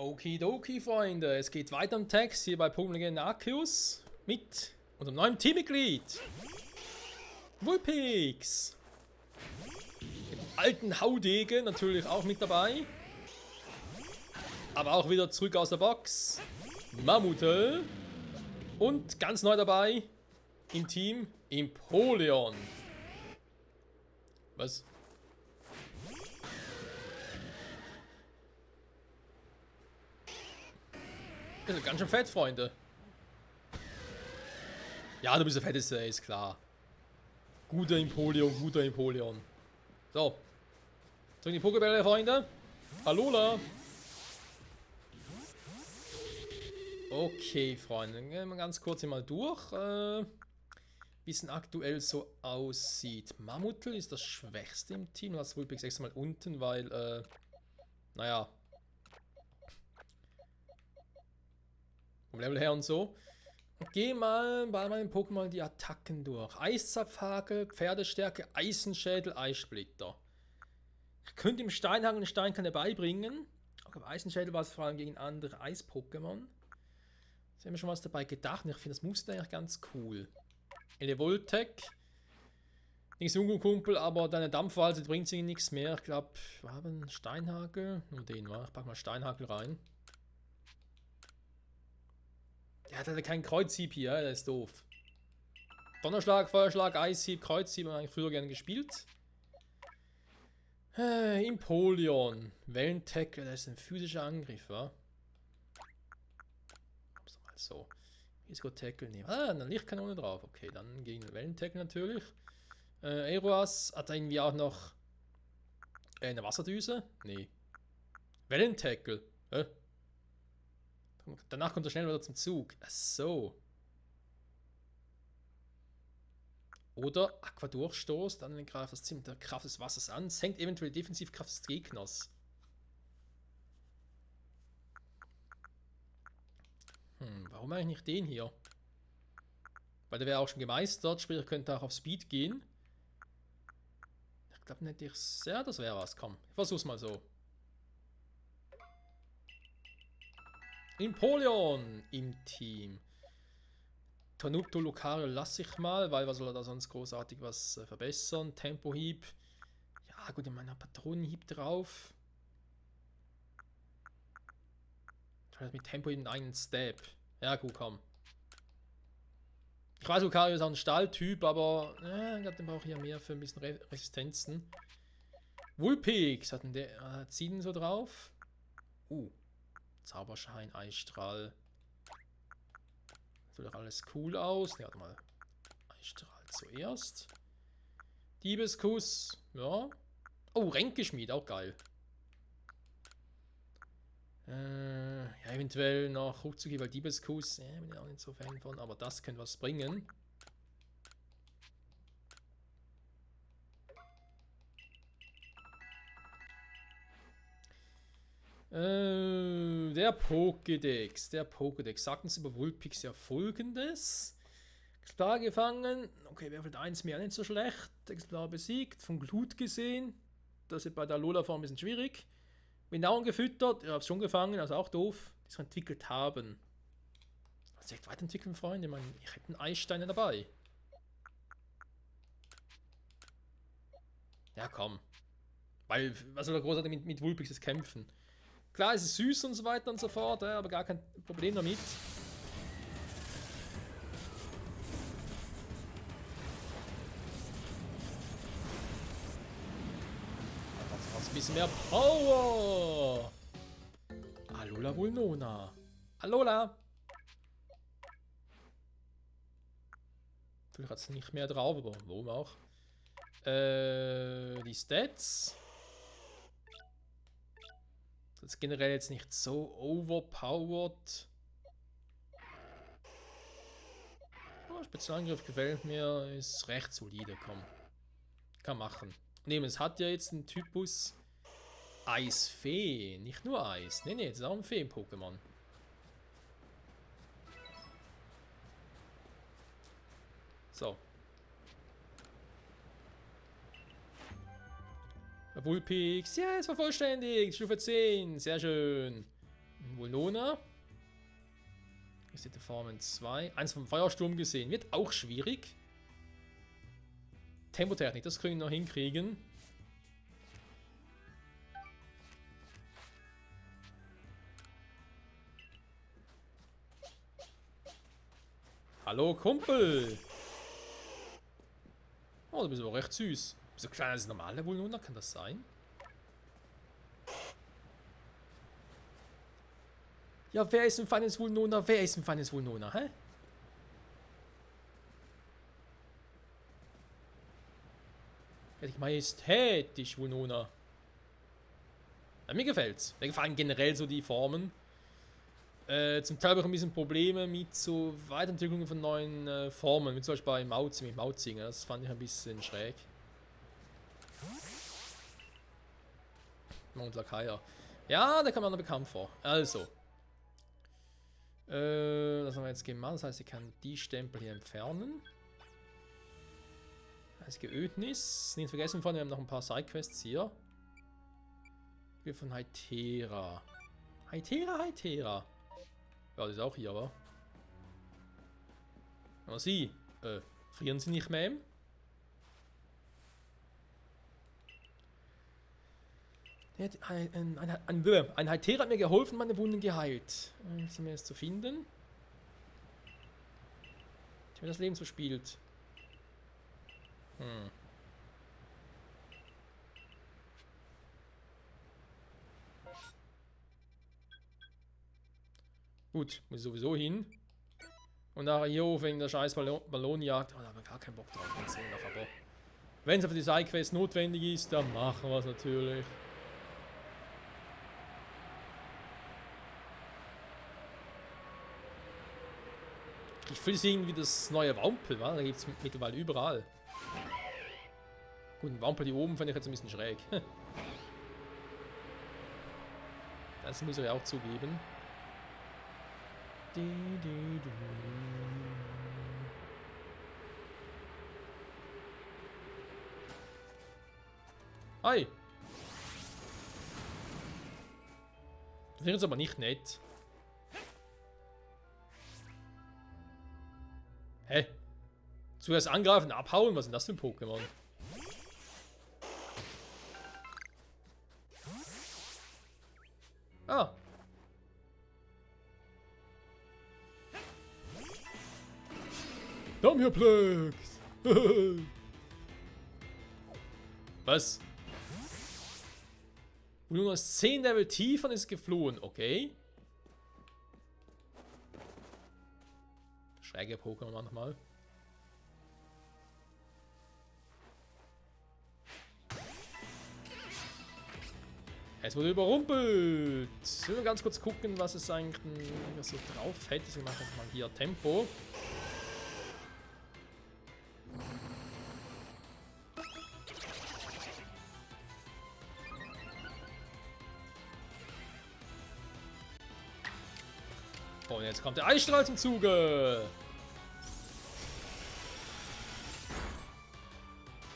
Okidoki, Freunde. Es geht weiter im Text hier bei Pokémon Legenden Arceus mit unserem neuen Teammitglied. Vulpix. Dem alten Haudegen natürlich auch mit dabei. Aber auch wieder zurück aus der Box. Mammutel. Und ganz neu dabei im Team Empoleon. Was? Das ist ganz schön fett, Freunde. Ja, du bist der Fetteste, ist klar. Guter Empoleon. So. Zurück in die Pokébälle, Freunde. Alola. Okay, Freunde. Dann gehen wir ganz kurz hier mal durch. Wie es denn aktuell so aussieht. Mammutel ist das Schwächste im Team. Du hast Vulpix extra mal unten, weil, naja. Vom Level her und so. Geh mal bei meinen Pokémon die Attacken durch. Eiszapfhagel, Pferdestärke, Eisenschädel, Eissplitter. Ich könnte ihm Steinhagel und Steinkanne beibringen. Aber Eisenschädel war es vor allem gegen andere Eis-Pokémon. Da haben wir schon was dabei gedacht. Ich finde das Muster eigentlich ganz cool. Elevoltec. Nichts Unkumpel, aber deine Dampfwalze bringt sich nichts mehr. Ich glaube, wir haben Steinhagel. Nur den, wa? Ich pack mal Steinhagel rein. Der hat halt keinen Kreuzhieb hier, der ist doof. Donnerschlag, Feuerschlag, Eishieb, Kreuzhieb haben wir eigentlich früher gerne gespielt. Empoleon. Wellentackle, das ist ein physischer Angriff, wa? Mal so. Risiko-Tackle nehmen. Ah, eine Lichtkanone drauf. Okay, dann gegen Wellentackle natürlich. Aeroas hat er irgendwie auch noch eine Wasserdüse? Nee. Wellentackle. Danach kommt er schnell wieder zum Zug. Ach so. Oder Aquadurchstoß, dann greift das Ziel mit der Kraft des Wassers an, senkt eventuell die Defensivkraft des Gegners. Warum eigentlich nicht den hier? Weil der wäre auch schon gemeistert, sprich er könnte auch auf Speed gehen. Ich glaube nicht, ja, das wäre was, komm. Ich versuch's mal so. Empoleon im Team. Tonupto Lucario lasse ich mal, weil was soll er da sonst großartig was verbessern? Tempohieb. Ja gut, ich meine Patronenhieb drauf. Mit Tempohieb einen Step. Ja gut, komm. Ich weiß, Lucario ist auch ein Stahltyp, aber ich glaube, den brauche ich ja mehr für ein bisschen Resistenzen. Vulpix hat der zieht ihn so drauf. Zauberschein, Eisstrahl. Sieht doch alles cool aus. Ne, warte mal. Eisstrahl zuerst. Diebeskuss. Ja. Oh, Ränkeschmied, auch geil. Ja, eventuell noch Rückzug, weil Diebeskuss. Ja, bin ich auch nicht so Fan von, aber das könnte was bringen. Der Pokédex. Sagt uns über Vulpix ja folgendes. Exemplar gefangen. Okay, werfelt 1 mehr, nicht so schlecht. Exemplar besiegt. Von Glut gesehen. Das ist bei der Alola-Form ein bisschen schwierig. Windauen gefüttert. Ich hab's schon gefangen, also auch doof. Die es entwickelt haben. Was direkt weiterentwickeln, Freunde? Ich meine, ich hätte einen Eisstein dabei. Ja, komm. Weil, was soll er großartig mit Vulpix jetzt kämpfen? Klar, es ist süß und so weiter und so fort, aber gar kein Problem damit. Was ein bisschen mehr Power! Alola Vulnona. Alola! Vielleicht hat es nicht mehr drauf, aber warum auch? Die Stats. Das ist generell jetzt nicht so overpowered. Spezialangriff gefällt mir, ist recht solide, komm. Kann machen. Nehmen, es hat ja jetzt einen Typus Eisfee, nicht nur Eis. Nee, das ist auch ein Feen-Pokémon. So. Vulpix, ja, es war vollständig. Stufe 10, sehr schön. Vulnona. Ist die Formen 2. Eins vom Feuersturm gesehen. Wird auch schwierig. Tempotechnik, das können wir noch hinkriegen. Hallo Kumpel! Oh, du bist aber recht süß. So klein als normale Vulnona, kann das sein? Ja, wer ist ein feines Vulnona? Wer ist ein feines Vulnona, hä? Richtig majestätisch, Vulnona. Ja, mir gefällt's. Mir gefallen generell so die Formen. Zum Teil habe ich ein bisschen Probleme mit so Weiterentwicklungen von neuen Formen. Wie zum Beispiel bei Mauzi, mit Mauzinger. Das fand ich ein bisschen schräg. Mount Lakaya. Ja, der kommt mir noch bekannt vor. Also. Das haben wir jetzt gemacht. Das heißt, ich kann die Stempel hier entfernen. Heißige Ödnis. Nicht vergessen vorne, wir haben noch ein paar Sidequests hier. Wir von Hytera. Hytera. Ja, das ist auch hier, aber. Aber Sie, frieren Sie nicht mehr? Ein Hytera hat mir geholfen, meine Wunden geheilt. Sind wir jetzt zu finden? Ich habe das Leben verspielt. Gut, muss ich sowieso hin. Und nachher hier wegen der scheiß Ballonjagd. Oh, da haben wir gar keinen Bock drauf. Aber wenn es für die Sidequest notwendig ist, dann machen wir es natürlich. Ich fühle es irgendwie das neue Wampel, wa? Da gibt es mittlerweile überall. Gut, ein Wampel hier oben fand ich jetzt ein bisschen schräg. Das muss ich auch zugeben. Hi! Das wäre jetzt aber nicht nett. Hä? Zuerst angreifen, abhauen? Was ist denn das für ein Pokémon? Ah. Damierplex! Was? Und nur noch 10 Level tiefer ist geflohen, okay. Schräge Pokémon manchmal. Es wurde überrumpelt. Ich will ganz kurz gucken, was es eigentlich so drauf hätte. Ich mache mal hier Tempo. Oh, und jetzt kommt der Eisstrahl zum Zuge.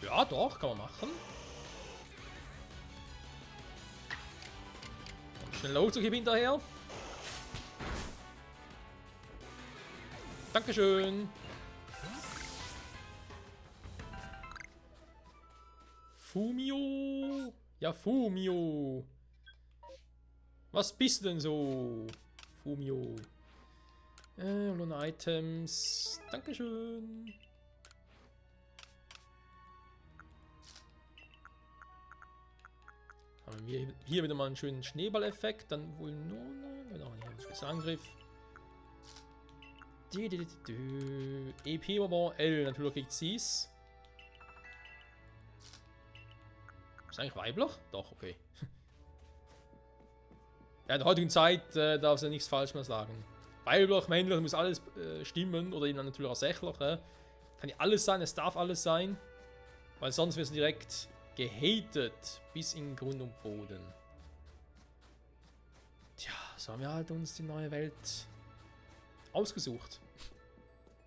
Ja, doch, kann man machen. Schneller Hochzug hinterher. Dankeschön. Fumio. Ja, Fumio. Was bist du denn so? Fumio. Items. Dankeschön. Haben wir hier wieder mal einen schönen Schneeballeffekt. Dann wohl nur genau, hier ein Spezialangriff. EP-Bonbon L. Natürlich kriegt sie's. Ist eigentlich weiblich? Doch, okay. Ja, in der heutigen Zeit darf sie nichts falsch mehr sagen. Weiblich, männlich, muss alles stimmen. Oder eben natürlich auch sächlich. Kann ja alles sein, es darf alles sein. Weil sonst wird es direkt gehatet bis in Grund und Boden. Tja, so haben wir halt uns die neue Welt ausgesucht.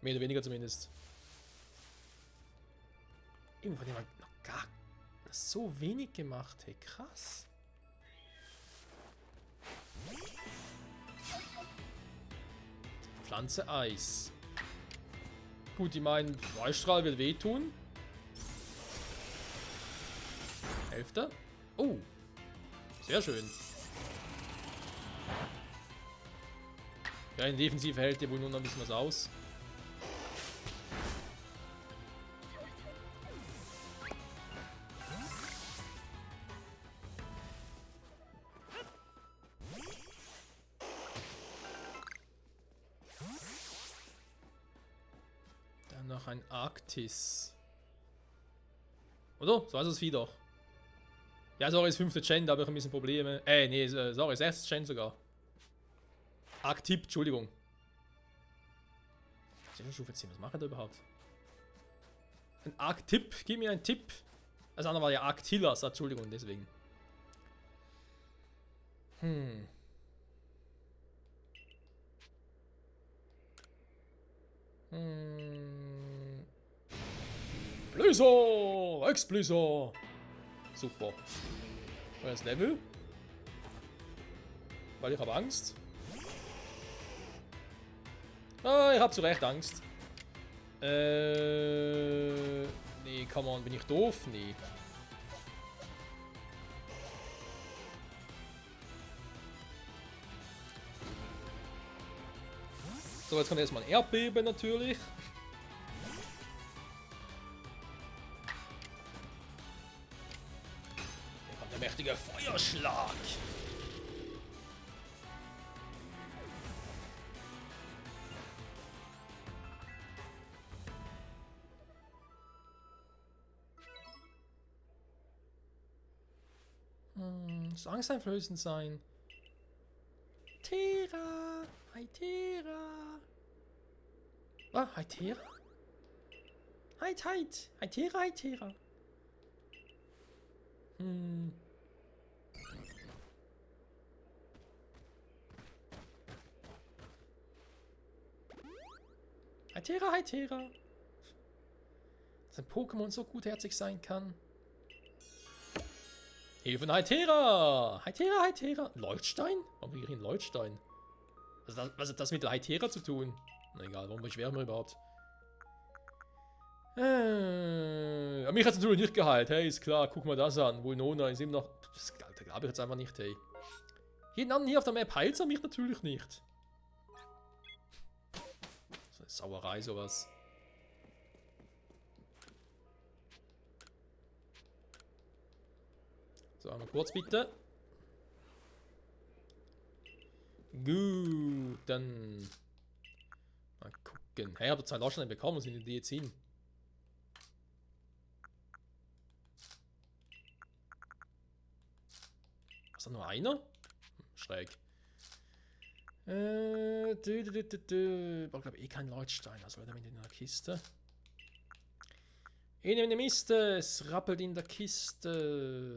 Mehr oder weniger zumindest. Irgendwann hat jemand noch gar so wenig gemacht. Hey, krass. ganze Eis. Gut, ich meine, Feuerstrahl wird wehtun. Hälfte. Oh. Sehr schön. Ja, in Defensive hält der wohl nur noch ein bisschen was aus. Dann noch ein Arktis. Oder? So ist es Vieh doch. Ja, sorry, ist 5. Gen, da habe ich ein bisschen Probleme. Nee, sorry, 6. Gen sogar. Arctip, Entschuldigung. Stufe 10, was macht er da überhaupt? Ein Arctip, gib mir einen Tipp. Das andere war ja Arctillas, Entschuldigung, deswegen. Blizzard! Ex-Blizzard! Super. Neues Level. Weil ich habe Angst. Ah, ich habe zu Recht Angst. Nee, come on, bin ich doof? Nee. So, jetzt kommt erstmal ein Erdbeben natürlich. Hier kommt der mächtige Feuerschlag. Muss angsteinflößend sein. Tera! Hytera! Ah, Hytera? Hytera, Hytera. Hytera, Hytera. Dass ein Pokémon so gutherzig sein kann. Hilfe von Hytera! Hytera, Hytera! Leuchtstein? Warum kriege ich einen Leuchtstein? Was hat das mit Hytera zu tun? Na egal, warum beschweren wir überhaupt? Ja, mich hat es natürlich nicht geheilt, hey, ist klar, guck mal das an. Vulnona ist immer noch. Das glaube ich jetzt einfach nicht, hey. Jeden anderen hier auf der Map heilt er mich natürlich nicht. So eine Sauerei, sowas. So, einmal kurz bitte. Gut, dann mal gucken. Hey, ich habe 2 Leuchtsteine bekommen, wo sind die jetzt hin? Ist da nur einer? Schräg. Aber ich glaube kein Leuchtstein, also damit in der Kiste. In der Miste, es rappelt in der Kiste.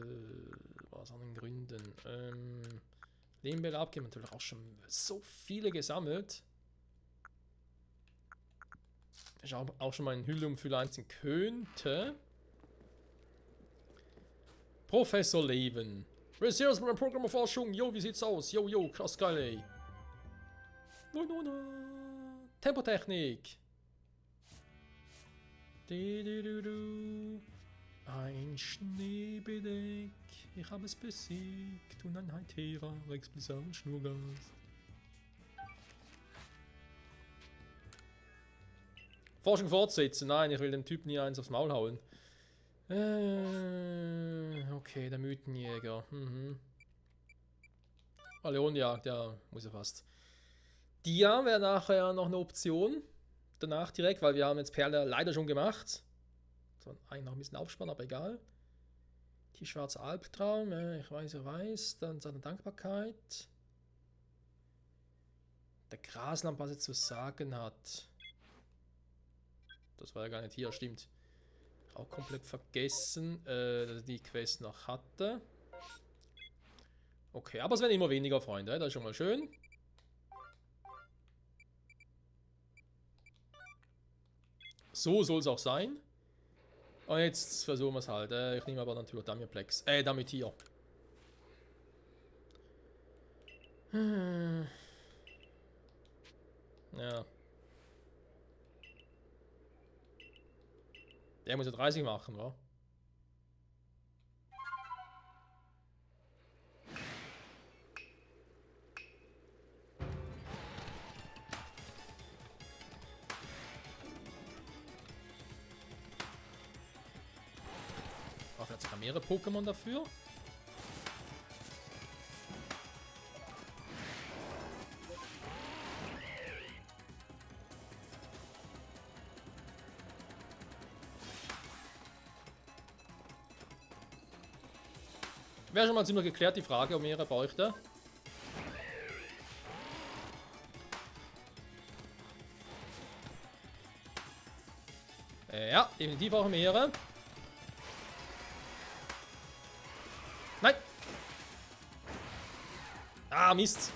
Was an den Gründen? Lehmbälle abgeben, natürlich auch schon so viele gesammelt. Ich auch schon mal ein Hüllum für einziehen könnte. Professor Leven. Reserves mit meinem Programmerforschung. Jo, wie sieht's aus? Jo, krass geil, ey. Tempotechnik. Ein Schneebedeck. Ich habe es besiegt. Und ein Hytera, Rex Blizzard und Schnurgas. Forschung fortsetzen. Nein, ich will dem Typ nie eins aufs Maul hauen. Okay, der Mythenjäger. Leonjagd, ja, muss ja fast. Dia wäre nachher noch eine Option. Danach direkt, weil wir haben jetzt Perle leider schon gemacht. So, eigentlich noch ein bisschen Aufspann, aber egal. Die schwarze Albtraum, ich weiß. Dann seine Dankbarkeit. Der Graslamp, was er zu sagen hat. Das war ja gar nicht hier, stimmt. Auch komplett vergessen, dass er die Quest noch hatte. Okay, aber es werden immer weniger Freunde, das ist schon mal schön. So soll es auch sein. Und jetzt versuchen wir es halt. Ich nehme aber natürlich Damioplex. Damit hier. Ja. Der muss ja 30 machen, wa? Braucht jetzt sogar mehrere Pokémon dafür. Wäre schon mal ziemlich geklärt, die Frage, ob mehrere bräuchte. Ja, definitiv auch mehrere. Nein! Ah, Mist!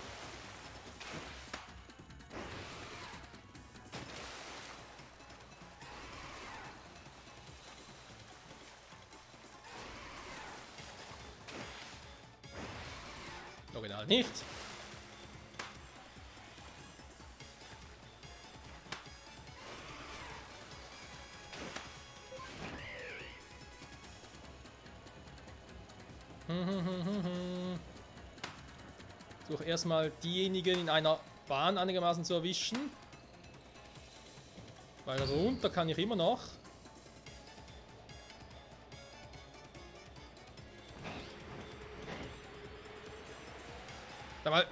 Original nicht. Suche erstmal diejenigen in einer Bahn einigermaßen zu erwischen. Weil runter kann ich immer noch. Da mal.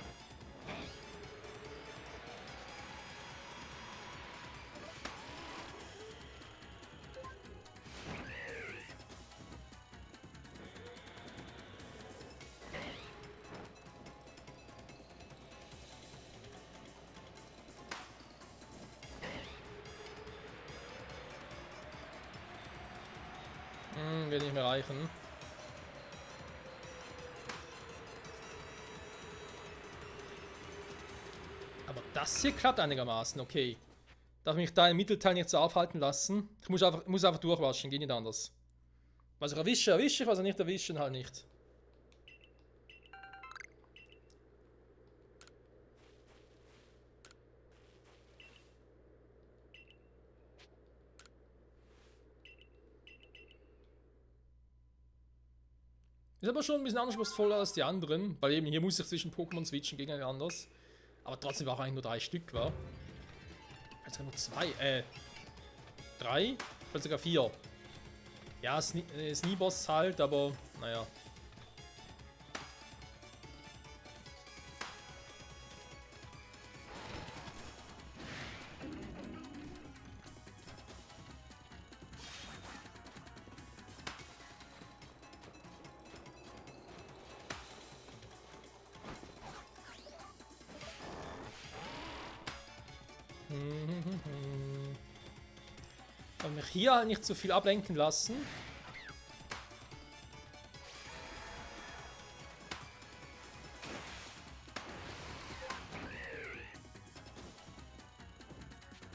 Wird nicht mehr reichen. Aber das hier klappt einigermaßen, okay. Darf mich da im Mittelteil nicht so aufhalten lassen. Ich muss einfach durchwaschen, geht nicht anders. Was ich erwische, erwische ich, was ich nicht erwische, halt nicht. Ist aber schon ein bisschen anspruchsvoller als die anderen, weil eben hier muss ich zwischen Pokémon switchen gegen ein anderes. Aber trotzdem war auch eigentlich nur 3 Stück, war. Jetzt nur 2, 3, vielleicht sogar 4. Ja, Sneeboss halt, aber naja. Aber mich hier halt nicht zu viel ablenken lassen.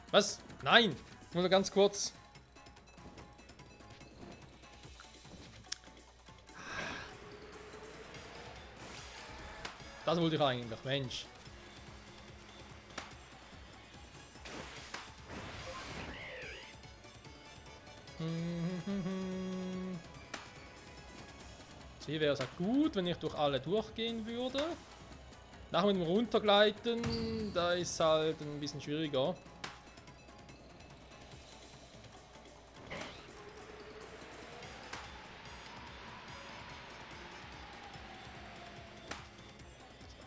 Was? Nein! Nur ganz kurz. Das wollte ich eigentlich, Mensch. Hier wäre es halt gut, wenn ich durch alle durchgehen würde. Nach mit dem Runtergleiten, da ist halt ein bisschen schwieriger.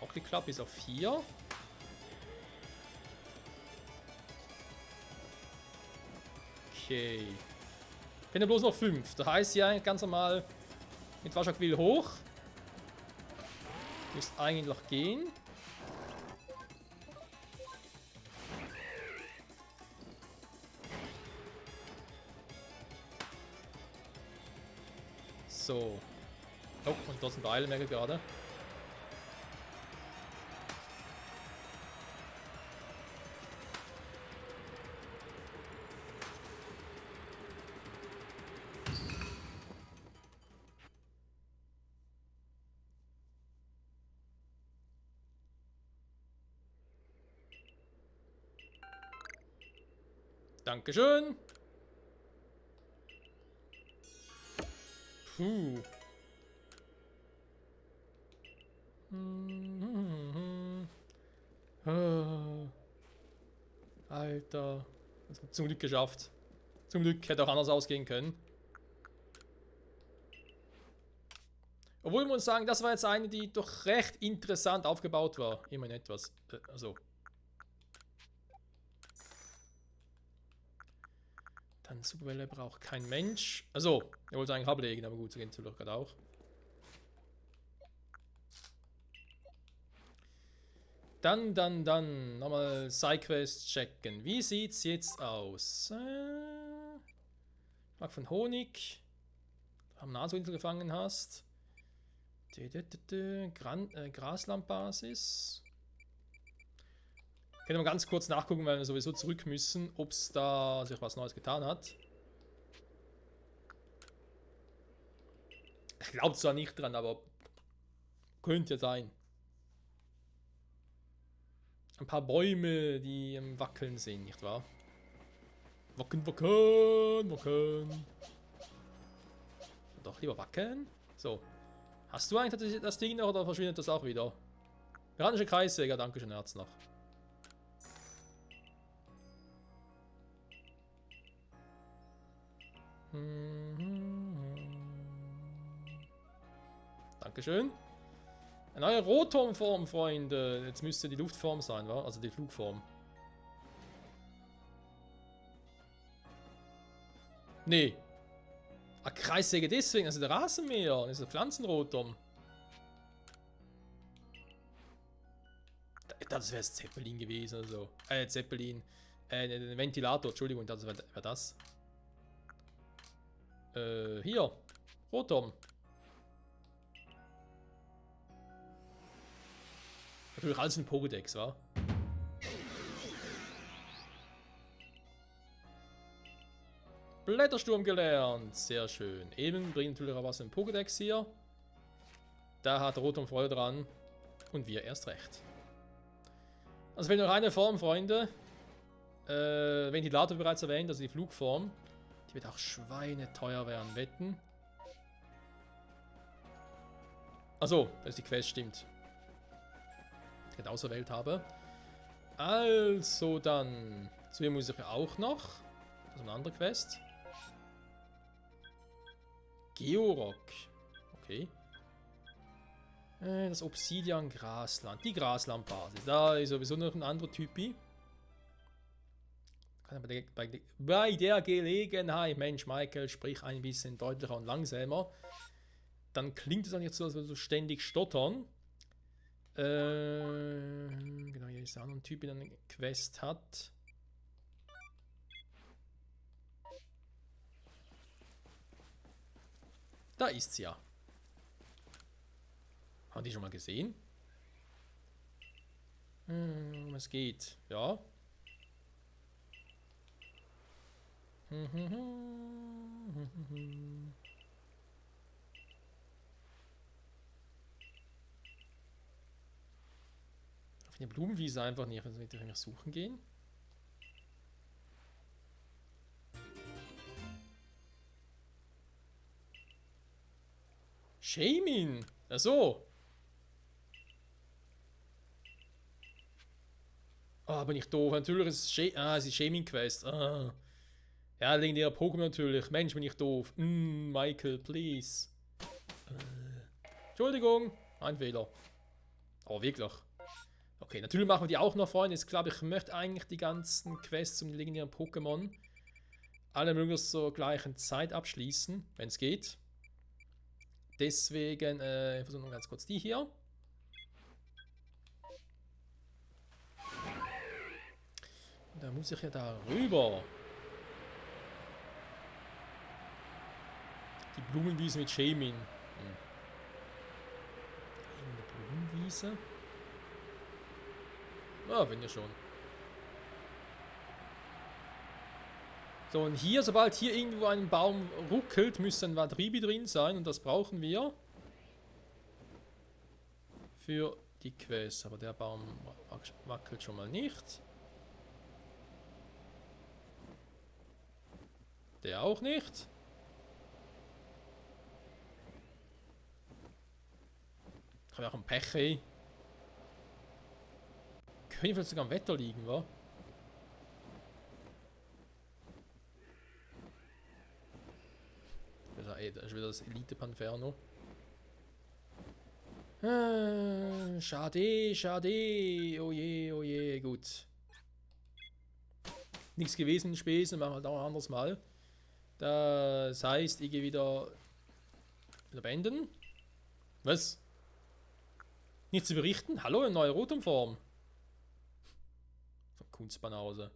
Auch geklappt, bis auf 4. Okay. Ich bin ja bloß noch 5. Das heißt ja ganz normal mit Waschaquil hoch. Müsste eigentlich noch gehen. So. Oh, und da sind Eilmerke gerade. Dankeschön. Puh. Alter. Das hat zum Glück geschafft. Zum Glück hätte auch anders ausgehen können. Obwohl wir uns sagen, das war jetzt eine, die doch recht interessant aufgebaut war. Immerhin etwas. Also. Dann Superwelle braucht kein Mensch. Also, er wollte eigentlich ablegen, aber gut, so geht es gerade auch. Dann nochmal Sidequest checken. Wie sieht's jetzt aus? Frag von Honig. Am Nasoninsel gefangen hast. Graslandbasis. Können wir ganz kurz nachgucken, weil wir sowieso zurück müssen, ob es da sich was Neues getan hat. Ich glaube zwar nicht dran, aber könnte sein. Ein paar Bäume, die im Wackeln sind, nicht wahr? Wackeln. Doch lieber wackeln. So. Hast du eigentlich das Ding noch oder verschwindet das auch wieder? Iranische Kreissäger, danke schön, Herz noch. Dankeschön. Eine neue Rotomform, Freunde. Jetzt müsste die Luftform sein, wa? Also die Flugform. Nee. Ah, Kreissäge deswegen, also der Rasenmäher. Das ist der Pflanzenrotom. Das wäre Zeppelin gewesen, also. Zeppelin. Ventilator, Entschuldigung, das wäre das. Hier. Rotom. Natürlich alles in Pokédex, wa? Blättersturm gelernt. Sehr schön. Eben bringt natürlich auch was in Pokédex hier. Da hat Rotom Freude dran. Und wir erst recht. Also fehlt noch eine Form, Freunde. Ventilator bereits erwähnt, also die Flugform. Die wird auch schweineteuer werden, wetten. Achso, das ist die Quest, stimmt. Die ich auserwählt habe. Also dann. Zu ihr muss ich auch noch. Das ist eine andere Quest. Georock. Okay. Das Obsidian Grasland. Die Graslandbasis. Da ist sowieso noch ein anderer Typi. Kann aber bei der Gelegenheit, Mensch, Michael, sprich ein bisschen deutlicher und langsamer. Dann klingt es eigentlich so, als würde du ständig stottern. Genau, hier ist auch noch ein Typ, der eine Quest hat. Da ist sie ja. Haben die schon mal gesehen? Es geht, ja. Auf die Blumenwiese einfach nicht, wenn wir nach suchen gehen. Shamin! Achso! Ah, bin ich doof. Natürlich ist es ist Shaming-Quest. Ah. Ja, legendärer Pokémon natürlich. Mensch, bin ich doof. Michael, please. Entschuldigung. Ein Fehler. Aber wirklich. Okay, natürlich machen wir die auch noch, Freunde. Jetzt glaube ich, möchte eigentlich die ganzen Quests um die legendären Pokémon alle möglichst zur gleichen Zeit abschließen, wenn es geht. Deswegen, ich versuche noch ganz kurz die hier. Da muss ich ja da rüber. Die Blumenwiese mit Shamin. Eine Blumenwiese? Ah, wenn ja schon. So, und hier, sobald hier irgendwo ein Baum ruckelt, müsste ein Wadribi drin sein. Und das brauchen wir für die Quest. Aber der Baum wackelt schon mal nicht. Der auch nicht. Ich habe auch ein Pech, ey. Könnte vielleicht sogar am Wetter liegen, wa? Das ist wieder das Elite Panferno. Schade, schade. Oh je, gut. Nichts gewesen, Späße, machen wir halt auch ein anderes Mal. Das heißt, ich gehe wieder beenden. Was? Nichts zu berichten? Hallo, eine neue Rotumform. Von Kunstbanause.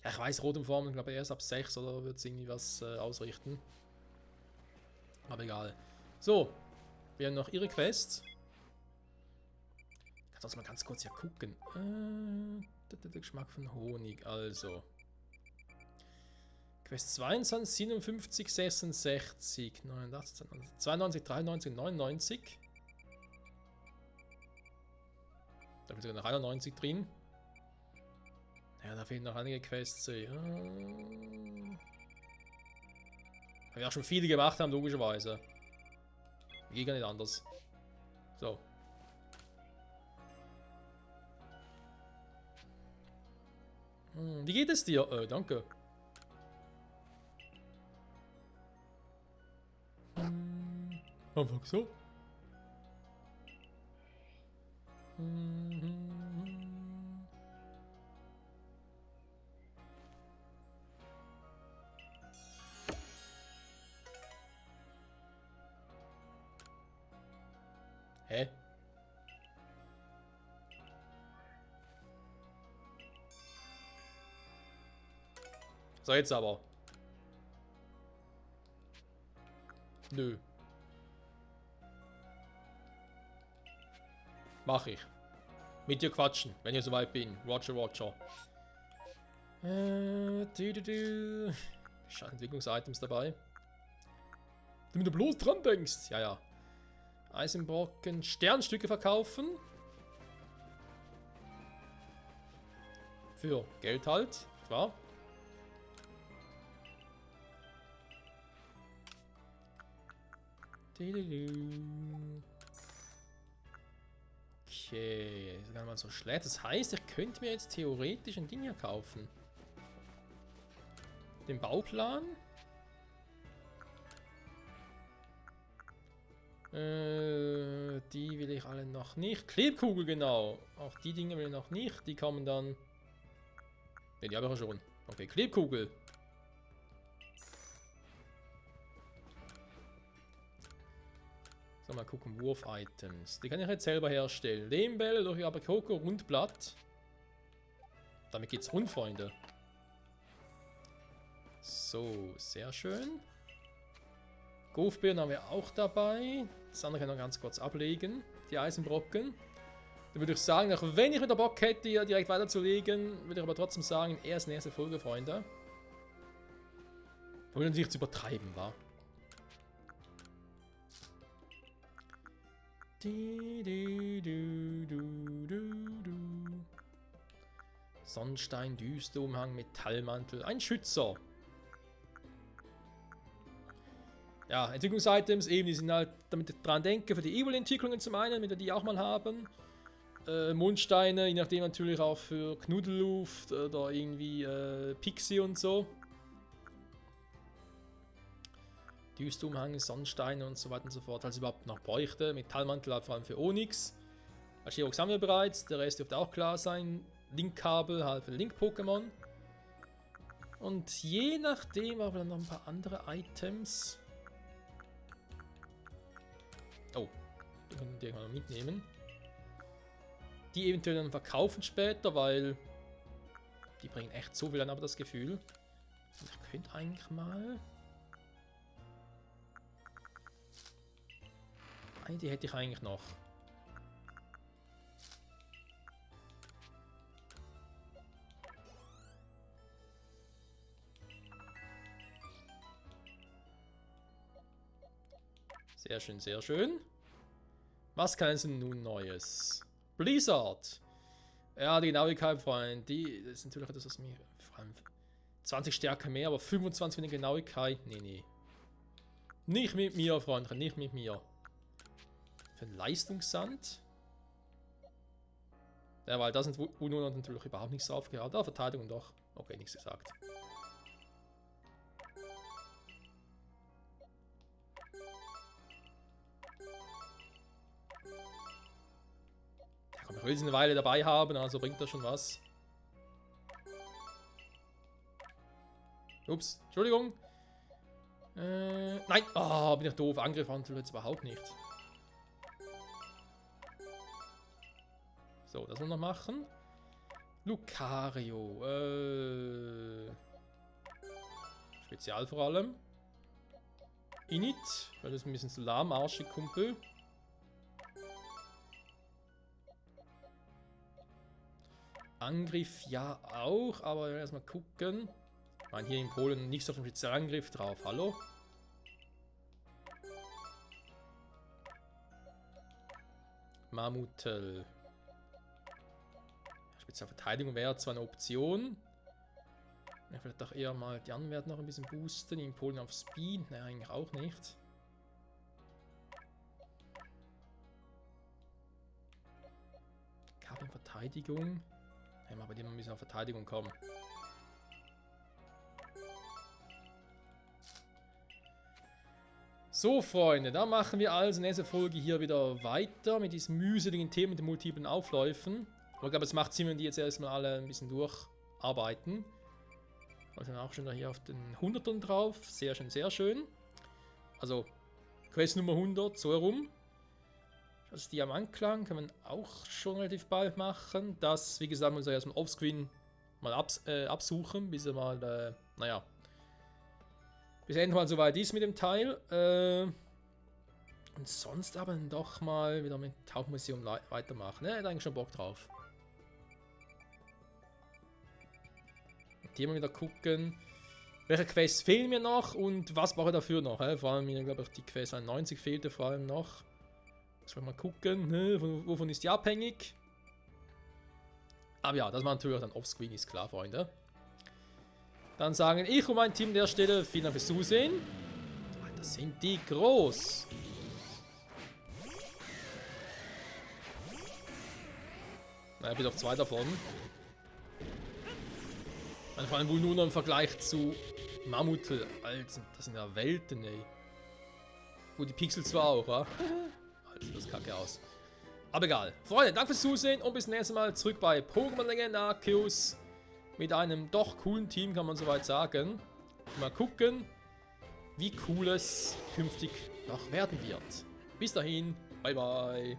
Ja, ich weiß, Rotumform, ich glaube erst ab 6 oder wird es irgendwie was ausrichten. Aber egal. So, wir haben noch ihre Quests. Ich kann das mal ganz kurz hier gucken. Der Geschmack von Honig, also. Quest 22, 57, 66, 89, 92, 93, 99. Da ist sogar noch 91 drin. Ja, da fehlen noch einige Quests. Ja. Weil wir auch schon viele gemacht haben, logischerweise. Geht gar nicht anders. So. Wie geht es dir? Danke. Einfach so. Hä? So, jetzt aber. Nö. Mach ich. Mit dir quatschen, wenn ich soweit bin. Roger, Roger. Scheiß Entwicklungsitems dabei. Damit du bloß dran denkst. Ja, ja. Eisenbrocken, Sternstücke verkaufen. Für Geld halt, klar. Okay, das ist gar nicht mal so schlecht. Das heißt, ich könnte mir jetzt theoretisch ein Ding hier kaufen. Den Bauplan. Die will ich alle noch nicht. Klebkugel, genau. Auch die Dinge will ich noch nicht. Die kommen dann... Ne, die habe ich ja schon. Okay, Klebkugel. So, mal gucken. Wurf-Items. Die kann ich jetzt selber herstellen. Lehmbälle durch Abakoko, Rundblatt. Damit geht's rund, Freunde. So, sehr schön. Golfbeeren haben wir auch dabei. Das andere kann ich noch ganz kurz ablegen. Die Eisenbrocken. Dann würde ich sagen, auch wenn ich wieder Bock hätte, hier direkt weiterzulegen, würde ich aber trotzdem sagen, erst nächste Folge, Freunde. Wir wollen nicht zu übertreiben, wa? Sonnenstein, Düsterumhang, Metallmantel, ein Schützer. Ja, Entwicklungsitems, eben, die sind halt, damit ich dran denke, für die Evil-Entwicklungen zum einen, damit wir die auch mal haben. Mondsteine, je nachdem natürlich auch für Knuddelluft oder irgendwie Pixie und so. Düsterumhang, Sonnensteine und so weiter und so fort, als überhaupt noch bräuchte. Metallmantel halt vor allem für Onyx. Archäolog haben wir bereits, der Rest dürfte auch klar sein. Link-Kabel halt für Link-Pokémon. Und je nachdem haben wir dann noch ein paar andere Items. Oh, die können wir mal mitnehmen. Die eventuell dann verkaufen später, weil die bringen echt so viel an, aber das Gefühl. Ich könnte eigentlich mal... Eine, die hätte ich eigentlich noch. Sehr schön, sehr schön. Was kann es denn nun Neues? Blizzard. Ja, die Genauigkeit, Freunde. Die ist natürlich etwas, was mir vor allem 20 Stärke mehr, aber 25 mit der Genauigkeit. Nee, nee. Nicht mit mir, Freunde, nicht mit mir. Für einen Leistungssand. Ja, weil da sind Uno natürlich überhaupt nichts drauf gehabt. Ah, Verteidigung doch. Okay, nichts gesagt. Ja, komm, ich will sie eine Weile dabei haben, also bringt das schon was. Ups, Entschuldigung. Nein! Ah, bin ich doof. Angriff handelt jetzt überhaupt nicht. So, das wollen wir noch machen. Lucario. Spezial vor allem. Init, weil das ist ein bisschen zu lahmarschig, Kumpel. Angriff ja auch, aber wir werden erstmal gucken. Ich meine, hier in Polen nicht so auf den Spezialangriff drauf. Hallo? Mammutel. Spezialverteidigung wäre zwar eine Option. Ja, vielleicht auch eher mal die anderen Werte noch ein bisschen boosten. In Polen auf Speed. Nein, eigentlich auch nicht. Kabinenverteidigung. Ja, aber die müssen auf Verteidigung kommen. So, Freunde, da machen wir also in dieser Folge hier wieder weiter mit diesem mühseligen Thema mit den multiplen Aufläufen. Aber ich glaube, es macht Sinn, wenn die jetzt erstmal alle ein bisschen durcharbeiten. Also auch schon hier auf den 100ern drauf. Sehr schön, sehr schön. Also, Quest Nummer 100, so herum. Das ist die am Anklang, kann man auch schon relativ bald machen. Das, wie gesagt, muss ich erstmal offscreen mal absuchen, bis er mal, naja, bis endlich mal soweit ist mit dem Teil. Und sonst aber doch mal wieder mit Tauchmuseum weitermachen. Ne, hätte eigentlich schon Bock drauf. Und hier mal wieder gucken, welche Quests fehlen mir noch und was brauche ich dafür noch. Vor allem mir, glaube ich, die Quest 91 fehlte vor allem noch. Das wollen wir mal gucken, ne? Wovon ist die abhängig? Aber ja, das war natürlich dann offscreen, ist klar, Freunde. Dann sagen ich und mein Team an der Stelle vielen Dank fürs Zusehen. Alter, sind die groß. Na, bis auf 2 davon. Und vor allem wohl nur noch im Vergleich zu Mammutel. Alter, das sind ja Welten, ey. Gut, die Pixel zwar auch, wa? Alter, das kacke aus. Aber egal. Freunde, danke fürs Zusehen und bis zum nächsten Mal zurück bei Pokémon Legend Arceus. Mit einem doch coolen Team, kann man soweit sagen. Mal gucken, wie cool es künftig noch werden wird. Bis dahin, bye bye.